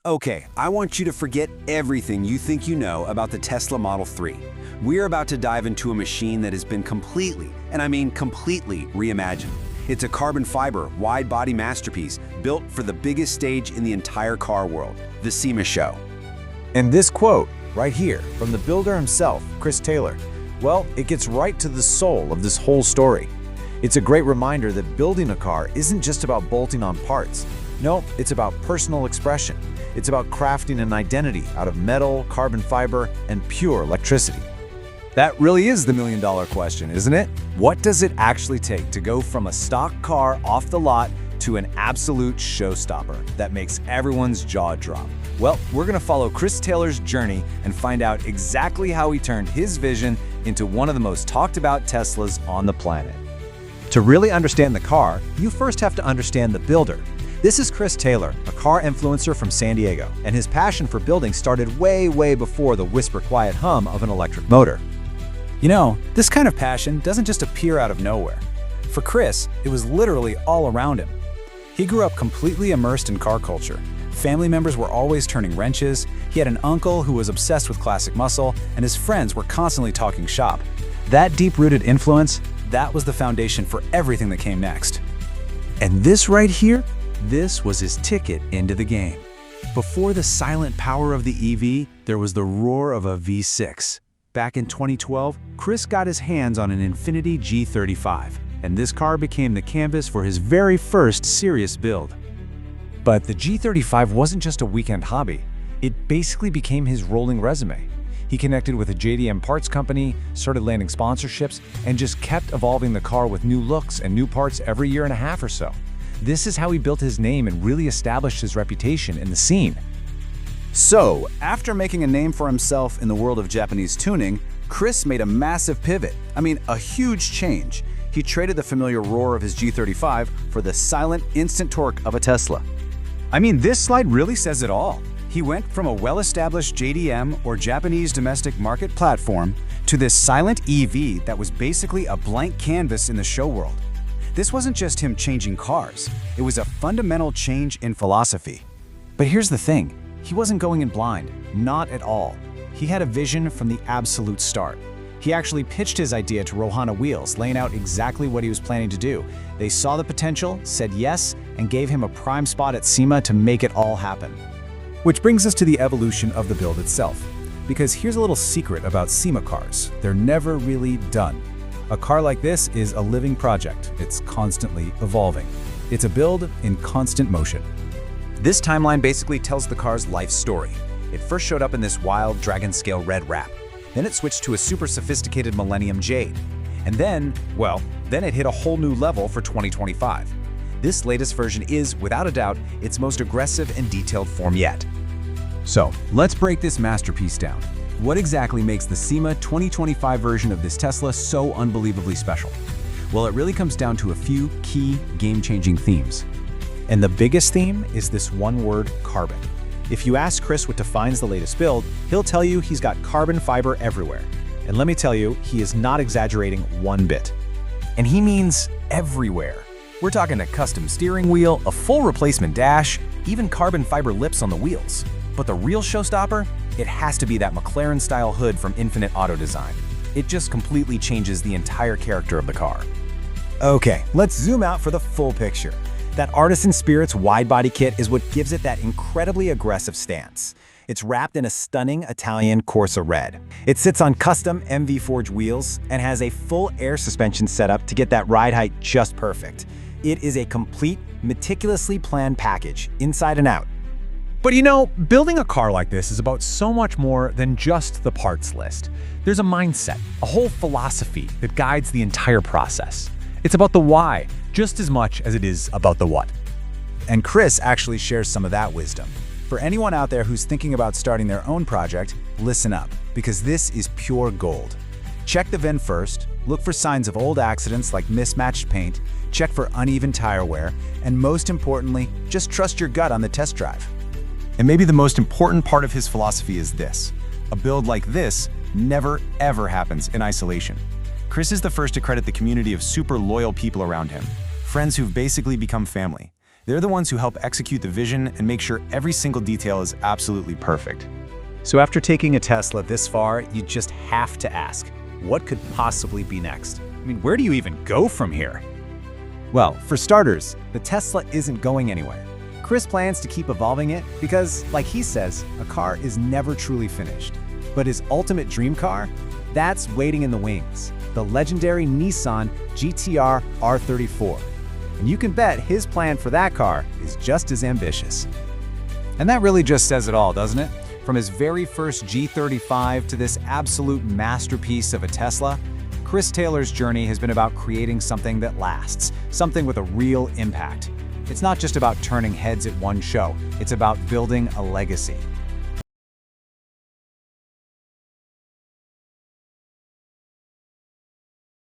Okay, I want you to forget everything you think you know about the Tesla Model 3. We're about to dive into a machine that has been completely, and I mean completely, reimagined. It's a carbon fiber, wide-body masterpiece built for the biggest stage in the entire car world, the SEMA show. And this quote, right here, from the builder himself, Khris Taylor, well, it gets right to the soul of this whole story. It's a great reminder that building a car isn't just about bolting on parts. No, it's about personal expression. It's about crafting an identity out of metal, carbon fiber, and pure electricity. That really is the million-dollar question, isn't it? What does it actually take to go from a stock car off the lot to an absolute showstopper that makes everyone's jaw drop? Well, we're gonna follow Khris Taylor's journey and find out exactly how he turned his vision into one of the most talked about Teslas on the planet. To really understand the car, you first have to understand the builder. This is Khris Taylor, a car influencer from San Diego, and his passion for building started way before the whisper-quiet hum of an electric motor. You know, this kind of passion doesn't just appear out of nowhere. For Khris, it was literally all around him. He grew up completely immersed in car culture. Family members were always turning wrenches, he had an uncle who was obsessed with classic muscle, and his friends were constantly talking shop. That deep-rooted influence, that was the foundation for everything that came next. And this right here, this was his ticket into the game. Before the silent power of the EV, there was the roar of a V6. Back in 2012, Khris got his hands on an Infiniti G35, and this car became the canvas for his very first serious build. But the G35 wasn't just a weekend hobby. It basically became his rolling resume. He connected with a JDM parts company, started landing sponsorships, and just kept evolving the car with new looks and new parts every year and a half or so. This is how he built his name and really established his reputation in the scene. So, after making a name for himself in the world of Japanese tuning, Khris made a massive pivot. I mean, a huge change. He traded the familiar roar of his G35 for the silent, instant torque of a Tesla. I mean, this slide really says it all. He went from a well-established JDM or Japanese domestic market platform to this silent EV that was basically a blank canvas in the show world. This wasn't just him changing cars, it was a fundamental change in philosophy. But here's the thing, he wasn't going in blind, not at all. He had a vision from the absolute start. He actually pitched his idea to Rohana Wheels, laying out exactly what he was planning to do. They saw the potential, said yes, and gave him a prime spot at SEMA to make it all happen. Which brings us to the evolution of the build itself. Because here's a little secret about SEMA cars, they're never really done. A car like this is a living project. It's constantly evolving. It's a build in constant motion. This timeline basically tells the car's life story. It first showed up in this wild dragon-scale red wrap. Then it switched to a super sophisticated Millennium Jade. And then it hit a whole new level for 2025. This latest version is, without a doubt, its most aggressive and detailed form yet. So, let's break this masterpiece down. What exactly makes the SEMA 2025 version of this Tesla so unbelievably special? Well, it really comes down to a few key game-changing themes. And the biggest theme is this one word, carbon. If you ask Khris what defines the latest build, he'll tell you he's got carbon fiber everywhere. And let me tell you, he is not exaggerating one bit. And he means everywhere. We're talking a custom steering wheel, a full replacement dash, even carbon fiber lips on the wheels. But the real showstopper? It has to be that McLaren-style hood from Infinite Auto Design. It just completely changes the entire character of the car. Okay, let's zoom out for the full picture. That Artisan Spirits wide-body kit is what gives it that incredibly aggressive stance. It's wrapped in a stunning Italian Corsa Red. It sits on custom MVFORGED wheels and has a full air suspension setup to get that ride height just perfect. It is a complete, meticulously planned package, inside and out. But you know, building a car like this is about so much more than just the parts list. There's a mindset, a whole philosophy that guides the entire process. It's about the why, just as much as it is about the what. And Khris actually shares some of that wisdom. For anyone out there who's thinking about starting their own project, listen up, because this is pure gold. Check the VIN first, look for signs of old accidents like mismatched paint, check for uneven tire wear, and most importantly, just trust your gut on the test drive. And maybe the most important part of his philosophy is this. A build like this never, ever happens in isolation. Khris is the first to credit the community of super loyal people around him, friends who've basically become family. They're the ones who help execute the vision and make sure every single detail is absolutely perfect. So after taking a Tesla this far, you just have to ask, what could possibly be next? I mean, where do you even go from here? Well, for starters, the Tesla isn't going anywhere. Khris plans to keep evolving it because, like he says, a car is never truly finished. But his ultimate dream car? That's waiting in the wings. The legendary Nissan GT-R R34. And you can bet his plan for that car is just as ambitious. And that really just says it all, doesn't it? From his very first G35 to this absolute masterpiece of a Tesla, Khris Taylor's journey has been about creating something that lasts, something with a real impact. It's not just about turning heads at one show, it's about building a legacy.